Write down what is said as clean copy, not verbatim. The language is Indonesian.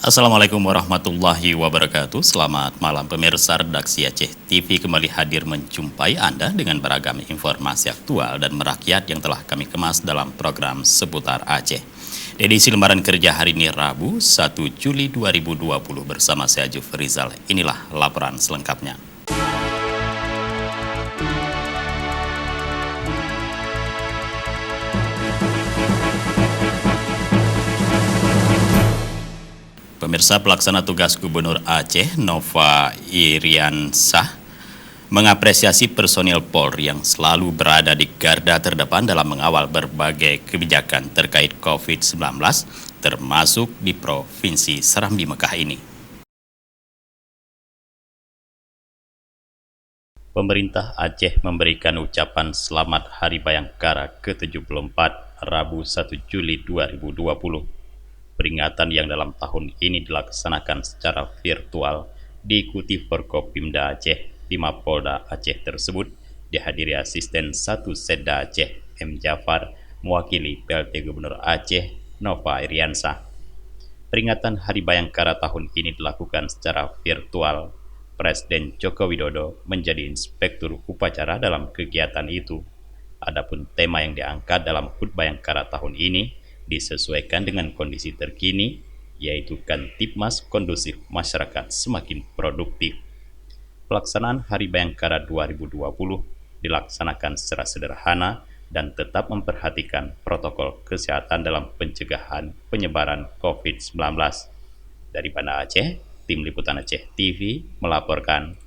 Assalamualaikum warahmatullahi wabarakatuh. Selamat malam pemirsa, redaksi Aceh TV kembali hadir menjumpai Anda dengan beragam informasi aktual dan merakyat yang telah kami kemas dalam program seputar Aceh. Edisi lembaran kerja hari ini Rabu 1 Juli 2020 bersama saya Jufri Rizal. Inilah laporan selengkapnya. Pemirsa, pelaksana tugas Gubernur Aceh Nova Iriansah mengapresiasi personil Polri yang selalu berada di garda terdepan dalam mengawal berbagai kebijakan terkait COVID-19, termasuk di Provinsi Serambi Mekah ini. Pemerintah Aceh memberikan ucapan Selamat Hari Bayangkara ke-74 Rabu 1 Juli 2020. Peringatan yang dalam tahun ini dilaksanakan secara virtual diikuti Forkopimda Aceh di Mapolda Aceh tersebut dihadiri Asisten 1 Setda Aceh M. Jafar mewakili PLT Gubernur Aceh Nova Iriansah. Peringatan Hari Bayangkara tahun ini dilakukan secara virtual. Presiden Joko Widodo menjadi inspektur upacara dalam kegiatan itu. Adapun tema yang diangkat dalam HUT Bayangkara tahun ini disesuaikan dengan kondisi terkini, yaitu Kamtibmas kondusif masyarakat semakin produktif. Pelaksanaan Hari Bayangkara 2020 dilaksanakan secara sederhana dan tetap memperhatikan protokol kesehatan dalam pencegahan penyebaran COVID-19. Dari Banda Aceh, Tim Liputan Aceh TV melaporkan.